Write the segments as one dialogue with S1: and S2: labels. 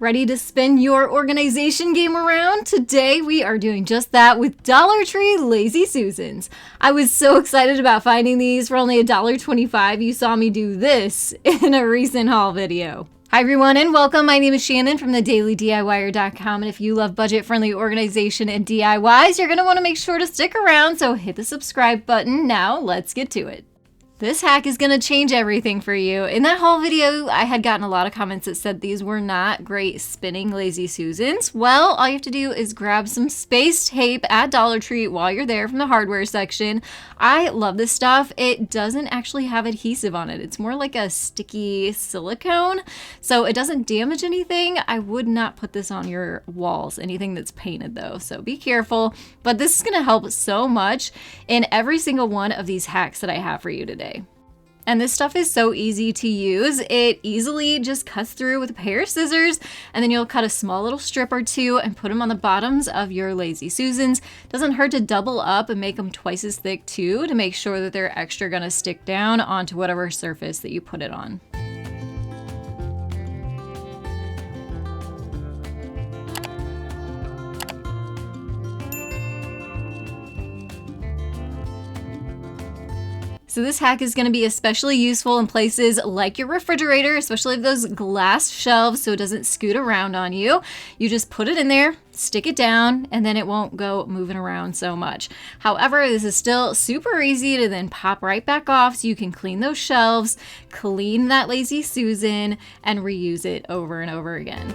S1: Ready to spin your organization game around? Today we are doing just that with Dollar Tree Lazy Susans. I was so excited about finding these for only $1.25. You saw me do this in a recent haul video. Hi everyone and welcome. My name is Shannon from TheDailyDIYer.com, and if you love budget-friendly organization and DIYs, you're going to want to make sure to stick around, so hit the subscribe button. Now let's get to it. This hack is going to change everything for you. In that haul video, I had gotten a lot of comments that said these were not great spinning Lazy Susans. Well, all you have to do is grab some space tape at Dollar Tree while you're there from the hardware section. I love this stuff. It doesn't actually have adhesive on it. It's more like a sticky silicone, so it doesn't damage anything. I would not put this on your walls, anything that's painted though, so be careful. But this is going to help so much in every single one of these hacks that I have for you today. And this stuff is so easy to use. It easily just cuts through with a pair of scissors, and then you'll cut a small little strip or two and put them on the bottoms of your Lazy Susans. Doesn't hurt to double up and make them twice as thick too, to make sure that they're extra gonna stick down onto whatever surface that you put it on. So this hack is going to be especially useful in places like your refrigerator, especially if those glass shelves, so it doesn't scoot around on you. You just put it in there, stick it down, and then it won't go moving around so much. However, this is still super easy to then pop right back off, so you can clean those shelves, clean that Lazy Susan, and reuse it over and over again.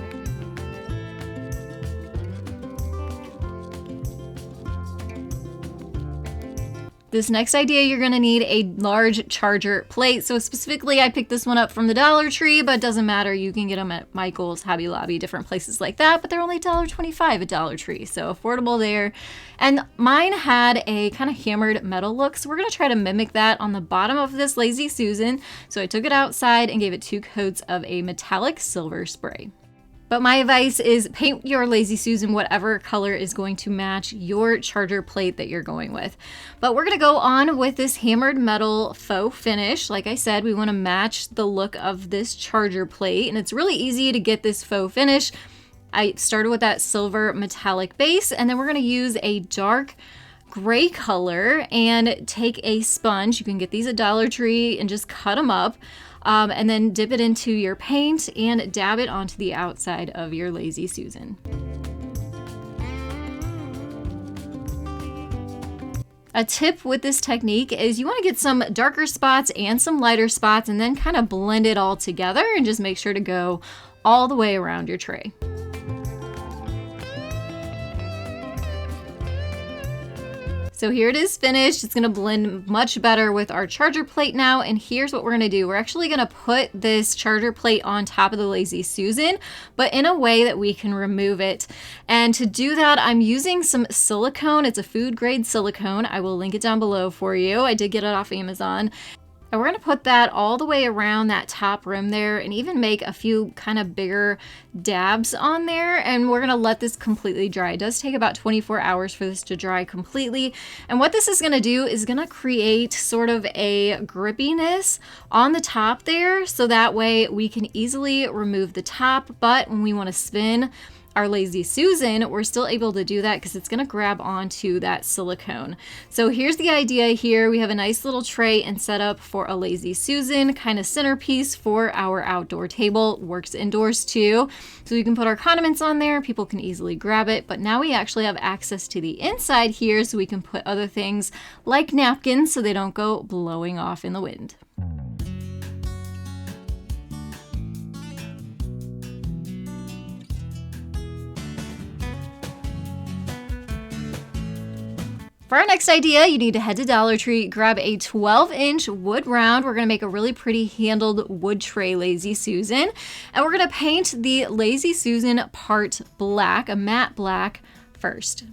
S1: This next idea, you're gonna need a large charger plate. So specifically, I picked this one up from the Dollar Tree, but it doesn't matter. You can get them at Michael's, Hobby Lobby, different places like that, but they're only $1.25 at Dollar Tree, so affordable there. And mine had a kind of hammered metal look, so we're gonna try to mimic that on the bottom of this Lazy Susan. So I took it outside and gave it 2 coats of a metallic silver spray. But my advice is paint your Lazy Susan whatever color is going to match your charger plate that you're going with. But we're going to go on with this hammered metal faux finish. Like I said, we want to match the look of this charger plate, and it's really easy to get this faux finish. I started with that silver metallic base, and then we're going to use a dark gray color and take a sponge. You can get these at Dollar Tree and just cut them up. And then dip it into your paint and dab it onto the outside of your Lazy Susan. A tip with this technique is you want to get some darker spots and some lighter spots and then kind of blend it all together and just make sure to go all the way around your tray. So here it is finished. It's going to blend much better with our charger plate now. And here's what we're going to do. We're actually going to put this charger plate on top of the Lazy Susan, but in a way that we can remove it. And to do that, I'm using some silicone. It's a food grade silicone. I will link it down below for you. I did get it off Amazon. And we're going to put that all the way around that top rim there and even make a few kind of bigger dabs on there. And we're going to let this completely dry. It does take about 24 hours for this to dry completely. And what this is going to do is going to create sort of a grippiness on the top there. So that way we can easily remove the top. But when we want to spin our Lazy Susan, we're still able to do that because it's going to grab onto that silicone. So here's the idea here. We have a nice little tray and setup for a Lazy Susan, kind of centerpiece for our outdoor table. Works indoors too. So we can put our condiments on there. People can easily grab it. But now we actually have access to the inside here, so we can put other things like napkins so they don't go blowing off in the wind. For our next idea, you need to head to Dollar Tree, grab a 12-inch wood round. We're going to make a really pretty handled wood tray Lazy Susan. And we're going to paint the Lazy Susan part black, a matte black, first.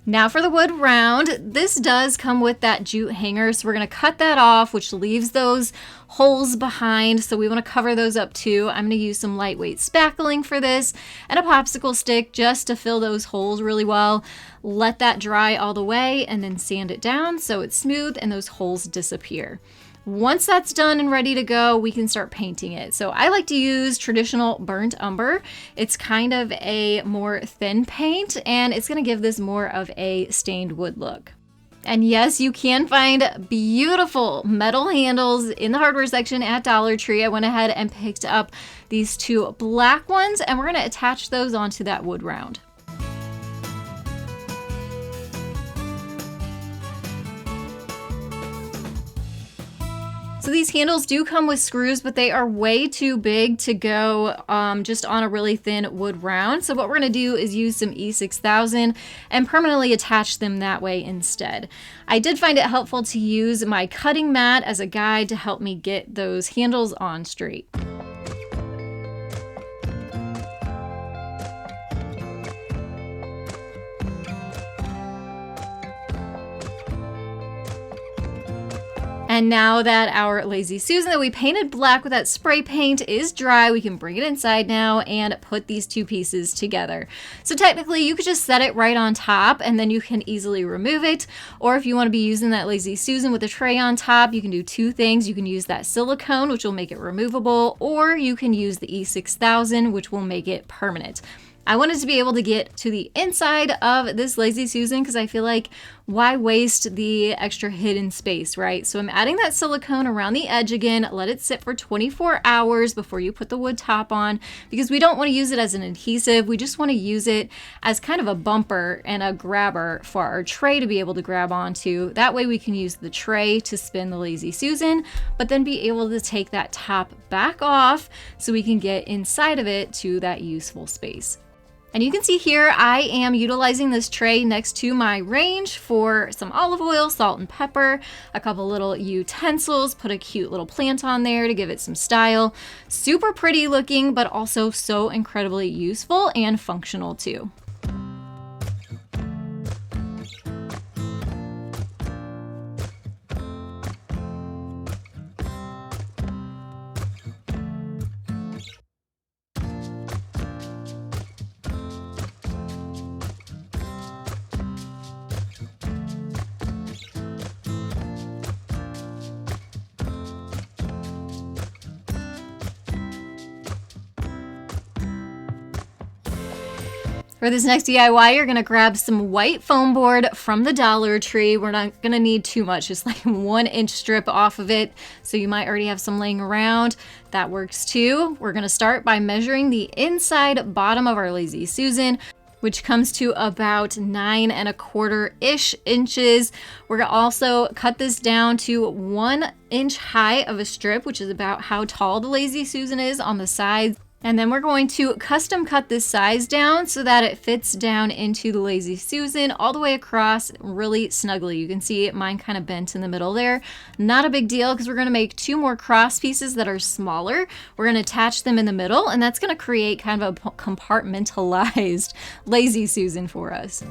S1: Now for the wood round, this does come with that jute hanger, so we're going to cut that off, which leaves those holes behind, so we want to cover those up too. I'm going to use some lightweight spackling for this and a popsicle stick just to fill those holes really well. Let that dry all the way and then sand it down so it's smooth and those holes disappear. Once that's done and ready to go, we can start painting it. So I like to use traditional burnt umber. It's kind of a more thin paint and it's going to give this more of a stained wood look. And yes, you can find beautiful metal handles in the hardware section at Dollar Tree. I went ahead and picked up these two black ones and we're going to attach those onto that wood round. So these handles do come with screws, but they are way too big to go just on a really thin wood round. So what we're going to do is use some E6000 and permanently attach them that way instead. I did find it helpful to use my cutting mat as a guide to help me get those handles on straight. And now that our Lazy Susan that we painted black with that spray paint is dry, we can bring it inside now and put these two pieces together. So technically you could just set it right on top and then you can easily remove it. Or if you want to be using that Lazy Susan with a tray on top, you can do two things. You can use that silicone, which will make it removable, or you can use the E6000, which will make it permanent. I wanted to be able to get to the inside of this Lazy Susan because I feel like why waste the extra hidden space, right? So I'm adding that silicone around the edge again, let it sit for 24 hours before you put the wood top on because we don't want to use it as an adhesive. We just want to use it as kind of a bumper and a grabber for our tray to be able to grab onto. That way we can use the tray to spin the Lazy Susan, but then be able to take that top back off so we can get inside of it to that useful space. And you can see here, I am utilizing this tray next to my range for some olive oil, salt and pepper, a couple little utensils, put a cute little plant on there to give it some style. Super pretty looking, but also so incredibly useful and functional too. For this next DIY, you're gonna grab some white foam board from the Dollar Tree. We're not gonna need too much, just like 1 inch strip off of it. So you might already have some laying around. That works too. We're gonna start by measuring the inside bottom of our Lazy Susan, which comes to about 9 1/4-ish inches. We're gonna also cut this down to 1 inch high of a strip, which is about how tall the Lazy Susan is on the sides. And then we're going to custom cut this size down so that it fits down into the Lazy Susan all the way across really snugly. You can see mine kind of bent in the middle there. Not a big deal because we're going to make 2 more cross pieces that are smaller. We're going to attach them in the middle and that's going to create kind of a compartmentalized Lazy Susan for us.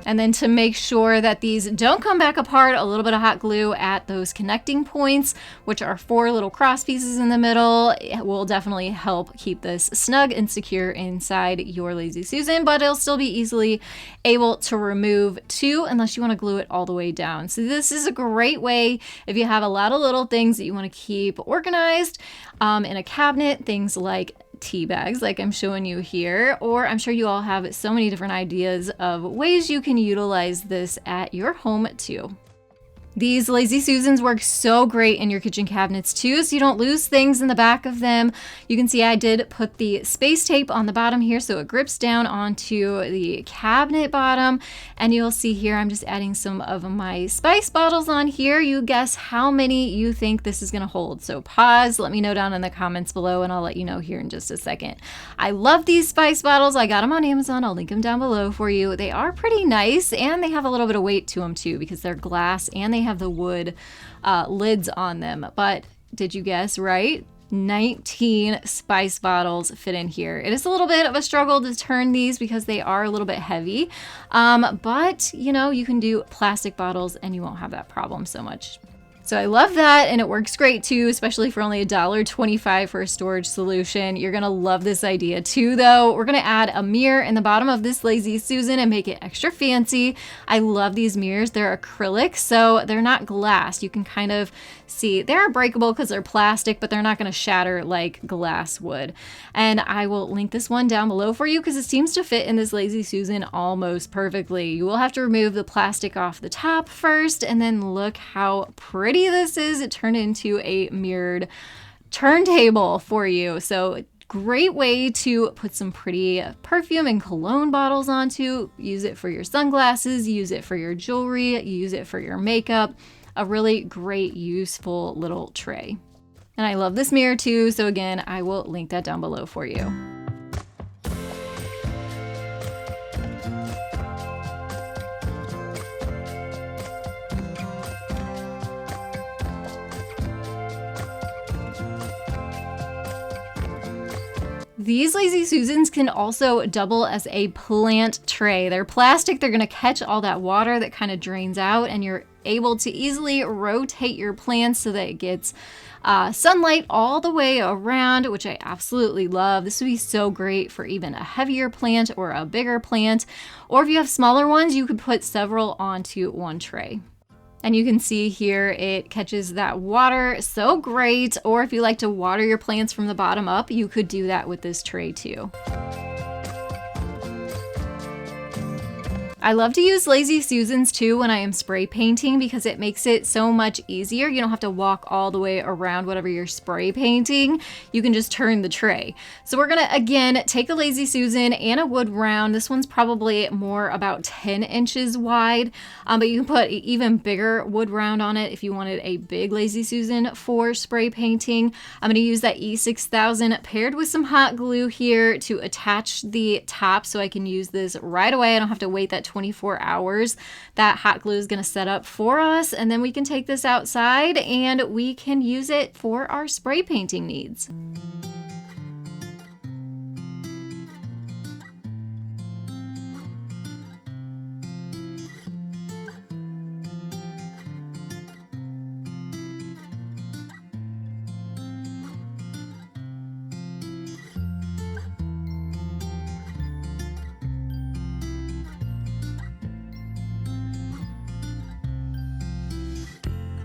S1: And then to make sure that these don't come back apart, a little bit of hot glue at those connecting points, which are 4 little cross pieces in the middle. It will definitely help keep this snug and secure inside your Lazy Susan, but it'll still be easily able to remove too, unless you want to glue it all the way down. So this is a great way if you have a lot of little things that you want to keep organized in a cabinet, things like tea bags like I'm showing you here, or I'm sure you all have so many different ideas of ways you can utilize this at your home too. These Lazy Susans work so great in your kitchen cabinets too, so you don't lose things in the back of them. You can see I did put the space tape on the bottom here so it grips down onto the cabinet bottom. And you'll see here I'm just adding some of my spice bottles on here. You guess how many you think this is going to hold. So pause, let me know down in the comments below and I'll let you know here in just a second. I love these spice bottles. I got them on Amazon. I'll link them down below for you. They are pretty nice and they have a little bit of weight to them too because they're glass and they have the wood lids on them. But did you guess right? 19 spice bottles fit in here. It is a little bit of a struggle to turn these because they are a little bit heavy, but you know, you can do plastic bottles and you won't have that problem so much. So I love that, and it works great too, especially for only $1.25 for a storage solution. You're gonna love this idea too though. We're gonna add a mirror in the bottom of this Lazy Susan and make it extra fancy. I love these mirrors. They're acrylic, so they're not glass. You can kind of see they're breakable because they're plastic, but they're not gonna shatter like glass would. And I will link this one down below for you because it seems to fit in this Lazy Susan almost perfectly. You will have to remove the plastic off the top first, and then look how pretty this is. It turned into a mirrored turntable for you. So great way to put some pretty perfume and cologne bottles onto. Use it for your sunglasses, use it for your jewelry, use it for your makeup. A really great, useful little tray. And I love this mirror too. So again, I will link that down below for you. These Lazy Susans can also double as a plant tray. They're plastic, they're gonna catch all that water that kind of drains out, and you're able to easily rotate your plants so that it gets sunlight all the way around, which I absolutely love. This would be so great for even a heavier plant or a bigger plant. Or if you have smaller ones, you could put several onto one tray. And you can see here it catches that water so great. Or if you like to water your plants from the bottom up, you could do that with this tray too. I love to use Lazy Susans too when I am spray painting because it makes it so much easier. You don't have to walk all the way around whatever you're spray painting. You can just turn the tray. So we're gonna, again, take a Lazy Susan and a wood round. This one's probably more about 10 inches wide, but you can put an even bigger wood round on it if you wanted a big Lazy Susan for spray painting. I'm gonna use that E6000 paired with some hot glue here to attach the top so I can use this right away. I don't have to wait that 24 hours. That hot glue is going to set up for us, and then we can take this outside and we can use it for our spray painting needs.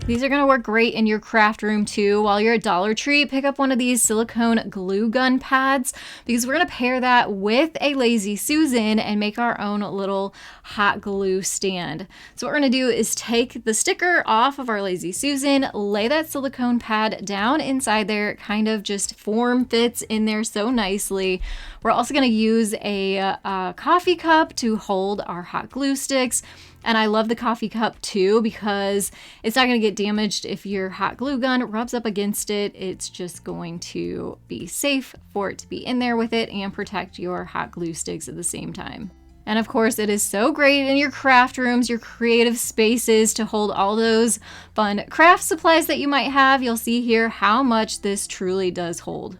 S1: These are going to work great in your craft room too. While you're at Dollar Tree, pick up one of these silicone glue gun pads because we're going to pair that with a Lazy Susan and make our own little hot glue stand. So what we're going to do is take the sticker off of our Lazy Susan, lay that silicone pad down inside there. It kind of just form fits in there so nicely. We're also going to use a coffee cup to hold our hot glue sticks. And I love the coffee cup too because it's not going to get damaged if your hot glue gun rubs up against it. It's just going to be safe for it to be in there with it and protect your hot glue sticks at the same time. And of course, it is so great in your craft rooms, your creative spaces to hold all those fun craft supplies that you might have. You'll see here how much this truly does hold.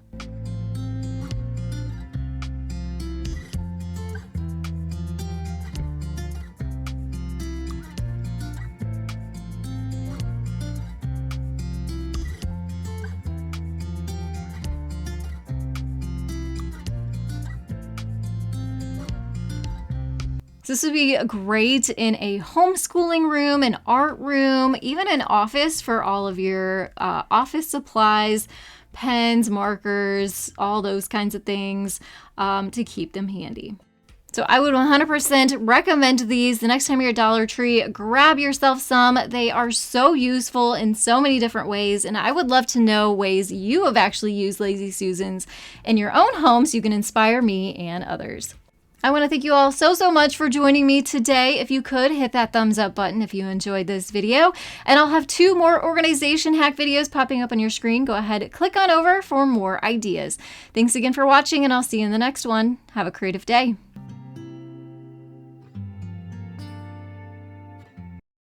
S1: So this would be great in a homeschooling room, an art room, even an office for all of your office supplies, pens, markers, all those kinds of things to keep them handy. So I would 100% recommend these. The next time you're at Dollar Tree, grab yourself some. They are so useful in so many different ways, and I would love to know ways you have actually used Lazy Susans in your own home so you can inspire me and others. I want to thank you all so much for joining me today. If you could, hit that thumbs up button if you enjoyed this video. And I'll have 2 more organization hack videos popping up on your screen. Go ahead, click on over for more ideas. Thanks again for watching, and I'll see you in the next one. Have a creative day.